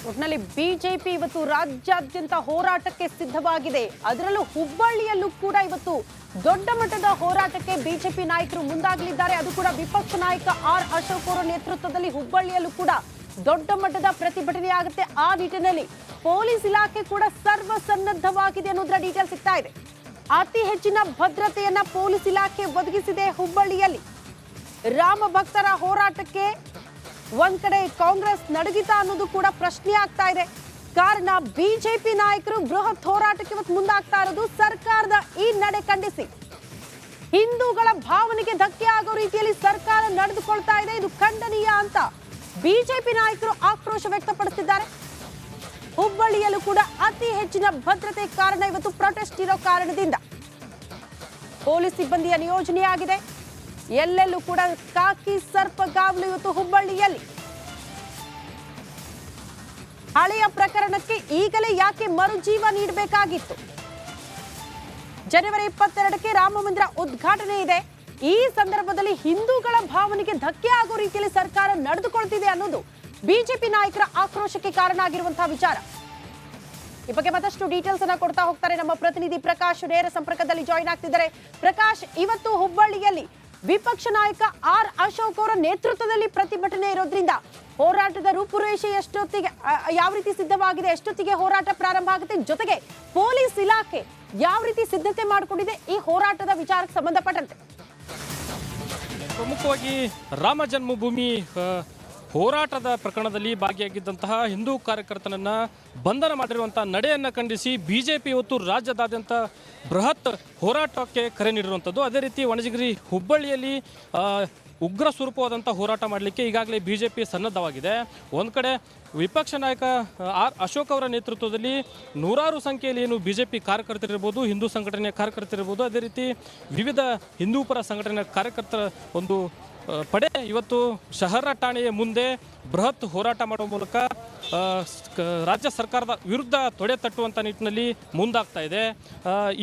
ಒಟ್ಟಿನಲ್ಲಿ ಬಿಜೆಪಿ ಇವತ್ತು ರಾಜ್ಯಾದ್ಯಂತ ಹೋರಾಟಕ್ಕೆ ಸಿದ್ಧವಾಗಿದೆ. ಅದರಲ್ಲೂ ಹುಬ್ಬಳ್ಳಿಯಲ್ಲೂ ಕೂಡ ಇವತ್ತು ದೊಡ್ಡ ಮಟ್ಟದ ಹೋರಾಟಕ್ಕೆ ಬಿಜೆಪಿ ನಾಯಕರು ಮುಂದಾಗಲಿದ್ದಾರೆ. ಅದು ಕೂಡ ವಿಪಕ್ಷ ನಾಯಕ ಆರ್ ಅಶೋಕ್ ಅವರ ನೇತೃತ್ವದಲ್ಲಿ ಹುಬ್ಬಳ್ಳಿಯಲ್ಲೂ ಕೂಡ ದೊಡ್ಡ ಮಟ್ಟದ ಪ್ರತಿಭಟನೆ ಆಗುತ್ತೆ. ಆ ನಿಟ್ಟಿನಲ್ಲಿ ಪೊಲೀಸ್ ಇಲಾಖೆ ಕೂಡ ಸರ್ವಸನ್ನದ್ಧವಾಗಿದೆ ಅನ್ನೋದರ ಡೀಟೇಲ್ ಸಿಗ್ತಾ ಇದೆ. ಅತಿ ಹೆಚ್ಚಿನ ಭದ್ರತೆಯನ್ನ ಪೊಲೀಸ್ ಇಲಾಖೆ ಒದಗಿಸಿದೆ. ಹುಬ್ಬಳ್ಳಿಯಲ್ಲಿ ರಾಮ ಭಕ್ತರ ಹೋರಾಟಕ್ಕೆ ಒಂದ್ ಕಡೆ ಕಾಂಗ್ರೆಸ್ ನಡಗಿತ ಅನ್ನೋದು ಕೂಡ ಪ್ರಶ್ನೆ ಆಗ್ತಾ ಇದೆ. ಕಾರಣ ಬಿಜೆಪಿ ನಾಯಕರು ಬೃಹತ್ ಹೋರಾಟಕ್ಕೆ ಇವತ್ತು ಮುಂದಾಗ್ತಾ ಇರೋದು ಸರ್ಕಾರದ ಈ ನಡೆ ಖಂಡಿಸಿ. ಹಿಂದೂಗಳ ಭಾವನೆಗೆ ಧಕ್ಕೆ ಆಗೋ ರೀತಿಯಲ್ಲಿ ಸರ್ಕಾರ ನಡೆದುಕೊಳ್ತಾ ಇದೆ, ಇದು ಖಂಡನೀಯ ಅಂತ ಬಿಜೆಪಿ ನಾಯಕರು ಆಕ್ರೋಶ ವ್ಯಕ್ತಪಡಿಸಿದ್ದಾರೆ. ಹುಬ್ಬಳ್ಳಿಯಲ್ಲೂ ಕೂಡ ಅತಿ ಹೆಚ್ಚಿನ ಭದ್ರತೆ ಕಾರಣ ಇವತ್ತು ಪ್ರೊಟೆಸ್ಟ್ ಇರೋ ಕಾರಣದಿಂದ ಪೊಲೀಸ್ ಸಿಬ್ಬಂದಿಯ ನಿಯೋಜನೆಯಾಗಿದೆ. ಎಲ್ಲೆಲ್ಲೂ ಕೂಡ ಕಾಕಿ ಸರ್ಪಗಾವಲು ಇವತ್ತು ಹುಬ್ಬಳ್ಳಿಯಲ್ಲಿ. ಹಳೆಯ ಪ್ರಕರಣಕ್ಕೆ ಈಗಲೇ ಯಾಕೆ ಮರುಜೀವ ನೀಡಬೇಕಾಗಿತ್ತು? ಜನವರಿ 22ಕ್ಕೆ ರಾಮ ಮಂದಿರ ಉದ್ಘಾಟನೆ ಇದೆ. ಈ ಸಂದರ್ಭದಲ್ಲಿ ಹಿಂದೂಗಳ ಭಾವನೆಗೆ ಧಕ್ಕೆ ಆಗೋ ರೀತಿಯಲ್ಲಿ ಸರ್ಕಾರ ನಡೆದುಕೊಳ್ತಿದೆ ಅನ್ನೋದು ಬಿಜೆಪಿ ನಾಯಕರ ಆಕ್ರೋಶಕ್ಕೆ ಕಾರಣ ಆಗಿರುವಂತಹ ವಿಚಾರ. ಈ ಬಗ್ಗೆ ಮತ್ತಷ್ಟು ಡೀಟೇಲ್ಸ್ ಅನ್ನ ಕೊಡ್ತಾ ಹೋಗ್ತಾರೆ ನಮ್ಮ ಪ್ರತಿನಿಧಿ ಪ್ರಕಾಶ್. ನೇರ ಸಂಪರ್ಕದಲ್ಲಿ ಜಾಯಿನ್ ಆಗ್ತಿದ್ದಾರೆ. ಪ್ರಕಾಶ್, ಇವತ್ತು ಹುಬ್ಬಳ್ಳಿಯಲ್ಲಿ ವಿಪಕ್ಷ ನಾಯಕ ಆರ್ ಅಶೋಕ್ ಅವರ ನೇತೃತ್ವದಲ್ಲಿ ಪ್ರತಿಭಟನೆ ಇರೋದ್ರಿಂದ ಹೋರಾಟದ ರೂಪುರೇಷೆ ಎಷ್ಟೊತ್ತಿಗೆ ಯಾವ ರೀತಿ ಸಿದ್ಧವಾಗಿದೆ, ಎಷ್ಟೊತ್ತಿಗೆ ಹೋರಾಟ ಪ್ರಾರಂಭ ಆಗುತ್ತೆ, ಜೊತೆಗೆ ಪೊಲೀಸ್ ಇಲಾಖೆ ಯಾವ ರೀತಿ ಸಿದ್ಧತೆ ಮಾಡಿಕೊಂಡಿದೆ ಈ ಹೋರಾಟದ ವಿಚಾರಕ್ಕೆ ಸಂಬಂಧಪಟ್ಟಂತೆ? ಪ್ರಮುಖವಾಗಿ ರಾಮ ಜನ್ಮಭೂಮಿ ಹೋರಾಟದ ಪ್ರಕರಣದಲ್ಲಿ ಭಾಗಿಯಾಗಿದ್ದಂತಹ ಹಿಂದೂ ಕಾರ್ಯಕರ್ತನನ್ನ ಬಂಧನ ಮಾಡಿರುವಂತಹ ನಡೆಯನ್ನು ಖಂಡಿಸಿ ಬಿಜೆಪಿ ಇವತ್ತು ರಾಜ್ಯದಾದ್ಯಂತ ಬೃಹತ್ ಹೋರಾಟಕ್ಕೆ ಕರೆ ನೀಡಿರುವಂಥದ್ದು. ಅದೇ ರೀತಿ ವಣಜಿಗಿರಿ ಹುಬ್ಬಳ್ಳಿಯಲ್ಲಿ ಉಗ್ರ ಸ್ವರೂಪವಾದಂಥ ಹೋರಾಟ ಮಾಡಲಿಕ್ಕೆ ಈಗಾಗಲೇ ಬಿಜೆಪಿ ಸನ್ನದ್ಧವಾಗಿದೆ. ಒಂದು ಕಡೆ ವಿಪಕ್ಷ ನಾಯಕ ಆರ್ ಅಶೋಕ್ ಅವರ ನೇತೃತ್ವದಲ್ಲಿ ನೂರಾರು ಸಂಖ್ಯೆಯಲ್ಲಿ ಏನು ಬಿಜೆಪಿ ಕಾರ್ಯಕರ್ತರಿರ್ಬೋದು, ಹಿಂದೂ ಸಂಘಟನೆಯ ಕಾರ್ಯಕರ್ತರಿರ್ಬೋದು, ಅದೇ ರೀತಿ ವಿವಿಧ ಹಿಂದೂ ಪರ ಸಂಘಟನೆಯ ಕಾರ್ಯಕರ್ತರ ಒಂದು ಪಡೆ ಇವತ್ತು ಶಹರ ಠಾಣೆಯ ಮುಂದೆ ಬೃಹತ್ ಹೋರಾಟ ಮಾಡುವ ಮೂಲಕ ರಾಜ್ಯ ಸರ್ಕಾರದ ವಿರುದ್ಧ ತೊಡೆ ತಟ್ಟುವಂಥ ನಿಟ್ಟಿನಲ್ಲಿ ಮುಂದಾಗ್ತಾ ಇದೆ.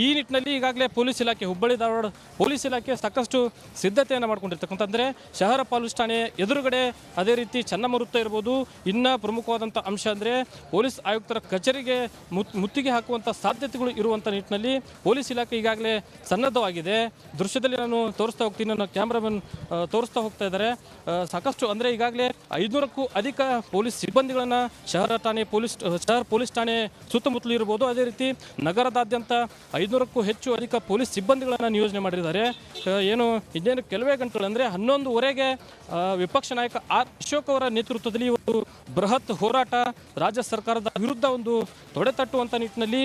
ಈ ನಿಟ್ಟಿನಲ್ಲಿ ಈಗಾಗಲೇ ಪೊಲೀಸ್ ಇಲಾಖೆ, ಹುಬ್ಬಳ್ಳಿ ಧಾರವಾಡ ಪೊಲೀಸ್ ಇಲಾಖೆ ಸಾಕಷ್ಟು ಸಿದ್ಧತೆಯನ್ನು ಮಾಡ್ಕೊಂಡಿರ್ತಕ್ಕಂಥಂದರೆ ಶಹರ ಪೊಲೀಸ್ ಠಾಣೆ ಎದುರುಗಡೆ, ಅದೇ ರೀತಿ ಚನ್ನಮರುತ್ತ ಇರ್ಬೋದು. ಇನ್ನು ಪ್ರಮುಖವಾದಂಥ ಅಂಶ ಅಂದರೆ ಪೊಲೀಸ್ ಆಯುಕ್ತರ ಕಚೇರಿಗೆ ಮುತ್ತಿಗೆ ಹಾಕುವಂಥ ಸಾಧ್ಯತೆಗಳು ಇರುವಂಥ ನಿಟ್ಟಿನಲ್ಲಿ ಪೊಲೀಸ್ ಇಲಾಖೆ ಈಗಾಗಲೇ ಸನ್ನದ್ಧವಾಗಿದೆ. ದೃಶ್ಯದಲ್ಲಿ ನಾನು ತೋರಿಸ್ತಾ ಹೋಗ್ತೀನಿ, ನನ್ನ ಕ್ಯಾಮ್ರಾಮನ್ ತೋರಿಸ್ತಾ ಹೋಗ್ತಾ ಇದ್ದಾರೆ. ಸಾಕಷ್ಟು ಅಂದರೆ ಈಗಾಗಲೇ 500ಕ್ಕೂ ಅಧಿಕ ಪೊಲೀಸ್ ಸಿಬ್ಬಂದಿಗಳನ್ನು ಶಹರ ಪೊಲೀಸ್ ಠಾಣೆ ಸುತ್ತಮುತ್ತಲು ಇರ್ಬೋದು. ಅದೇ ರೀತಿ ನಗರದಾದ್ಯಂತ 500ಕ್ಕೂ ಹೆಚ್ಚು ಅಧಿಕ ಪೊಲೀಸ್ ಸಿಬ್ಬಂದಿಗಳನ್ನು ನಿಯೋಜನೆ ಮಾಡಿದ್ದಾರೆ. ಇನ್ನೇನು ಕೆಲವೇ ಗಂಟೆಗಳು ಅಂದರೆ 11:30ಗೆ ವಿಪಕ್ಷ ನಾಯಕ ಆರ್ ಅಶೋಕ್ ಅವರ ನೇತೃತ್ವದಲ್ಲಿ ಇವತ್ತು ಬೃಹತ್ ಹೋರಾಟ ರಾಜ್ಯ ಸರ್ಕಾರದ ವಿರುದ್ಧ ಒಂದು ತೊಡೆ ತಟ್ಟುವಂಥ ನಿಟ್ಟಿನಲ್ಲಿ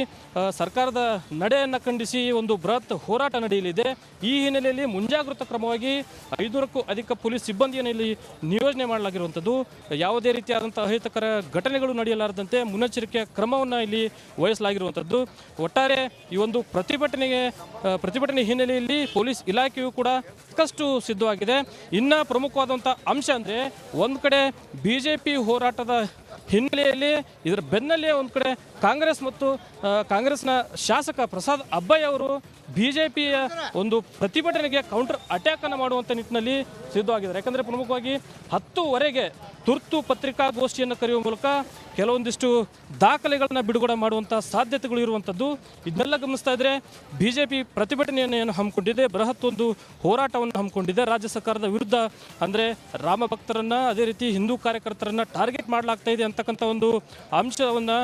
ಸರ್ಕಾರದ ನಡೆಯನ್ನು ಖಂಡಿಸಿ ಒಂದು ಬೃಹತ್ ಹೋರಾಟ ನಡೆಯಲಿದೆ. ಈ ಹಿನ್ನೆಲೆಯಲ್ಲಿ ಮುಂಜಾಗ್ರತಾ ಕ್ರಮವಾಗಿ 500ಕ್ಕೂ ಅಧಿಕ ಪೊಲೀಸ್ ಸಿಬ್ಬಂದಿಯನ್ನು ಇಲ್ಲಿ ನಿಯೋಜನೆ ಮಾಡಲಾಗಿರುವಂಥದ್ದು. ಯಾವುದೇ ರೀತಿಯಾದಂಥ ಅಹಿತಕರ ಘಟನೆಗಳು ನಡೆಯಲಾರದಂತೆ ಮುನ್ನೆಚ್ಚರಿಕೆಯ ಕ್ರಮವನ್ನು ಇಲ್ಲಿ ವಹಿಸಲಾಗಿರುವಂಥದ್ದು. ಒಟ್ಟಾರೆ ಈ ಒಂದು ಪ್ರತಿಭಟನೆ ಹಿನ್ನೆಲೆಯಲ್ಲಿ ಪೊಲೀಸ್ ಇಲಾಖೆಯು ಕೂಡ ಸಾಕಷ್ಟು ಸಿದ್ಧವಾಗಿದೆ. ಇನ್ನು ಪ್ರಮುಖವಾದಂಥ ಅಂಶ ಅಂದರೆ ಒಂದು ಕಡೆ ಬಿಜೆಪಿ ಹೋರಾಟದ ಹಿನ್ನೆಲೆಯಲ್ಲಿ ಇದರ ಬೆನ್ನಲ್ಲೇ ಒಂದು ಕಡೆ ಕಾಂಗ್ರೆಸ್ನ ಶಾಸಕ ಪ್ರಸಾದ್ ಅಬ್ಬಯ್ಯ ಅವರು ಬಿಜೆಪಿಯ ಒಂದು ಪ್ರತಿಭಟನೆಗೆ ಕೌಂಟರ್ ಅಟ್ಯಾಕ್ ಅನ್ನು ಮಾಡುವಂಥ ನಿಟ್ಟಿನಲ್ಲಿ ಸಿದ್ಧವಾಗಿದ್ದಾರೆ. ಯಾಕಂದರೆ ಪ್ರಮುಖವಾಗಿ 10:00ವರೆಗೆ ತುರ್ತು ಪತ್ರಿಕಾಗೋಷ್ಠಿಯನ್ನು ಕರೆಯುವ ಮೂಲಕ ಕೆಲವೊಂದಿಷ್ಟು ದಾಖಲೆಗಳನ್ನ ಬಿಡುಗಡೆ ಮಾಡುವಂಥ ಸಾಧ್ಯತೆಗಳು ಇರುವಂಥದ್ದು. ಇದನ್ನೆಲ್ಲ ಗಮನಿಸ್ತಾ ಇದ್ದರೆ ಬಿಜೆಪಿ ಪ್ರತಿಭಟನೆಯನ್ನು ಏನು ಹಮ್ಮಿಕೊಂಡಿದೆ, ಬೃಹತ್ ಒಂದು ಹೋರಾಟವನ್ನು ಹಮ್ಮಿಕೊಂಡಿದೆ ರಾಜ್ಯ ಸರ್ಕಾರದ ವಿರುದ್ಧ. ಅಂದರೆ ರಾಮ ಭಕ್ತರನ್ನು, ಅದೇ ರೀತಿ ಹಿಂದೂ ಕಾರ್ಯಕರ್ತರನ್ನು ಟಾರ್ಗೆಟ್ ಮಾಡಲಾಗ್ತಾ ಇದೆ ಅಂತಕ್ಕಂಥ ಒಂದು ಅಂಶವನ್ನು,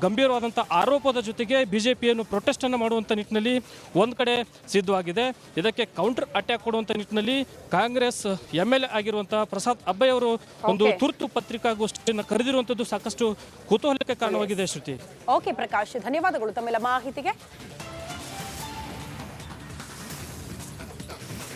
ಗಂಭೀರವಾದಂಥ ಆರೋಪದ ಜೊತೆಗೆ ಬಿಜೆಪಿಯನ್ನು ಪ್ರೊಟೆಸ್ಟನ್ನು ಮಾಡುವಂಥ ನಿಟ್ಟಿನಲ್ಲಿ ಒಂದು ಕಡೆ ಸಿದ್ಧವಾಗಿದೆ. ಇದಕ್ಕೆ ಕೌಂಟರ್ ಅಟ್ಯಾಕ್ ಕೊಡುವಂಥ ನಿಟ್ಟಿನಲ್ಲಿ ಕಾಂಗ್ರೆಸ್ MLA ಆಗಿರುವಂತಹ ಪ್ರಸಾದ್ ಅಬ್ಬಯ್ಯ ಅವರು ಒಂದು ತುರ್ತು ಪತ್ರಿಕಾಗೋಷ್ಠಿಯನ್ನು ಕರೆದಿರುವಂಥದ್ದು ಸಾಕಷ್ಟು ಕುತೂಹಲಕ್ಕೆ ಕಾರಣವಾಗಿದೆ. ಶ್ರುತಿ. ಓಕೆ ಪ್ರಕಾಶ್, ಧನ್ಯವಾದಗಳು ತಮ್ಮೆಲ್ಲ ಮಾಹಿತಿಗೆ.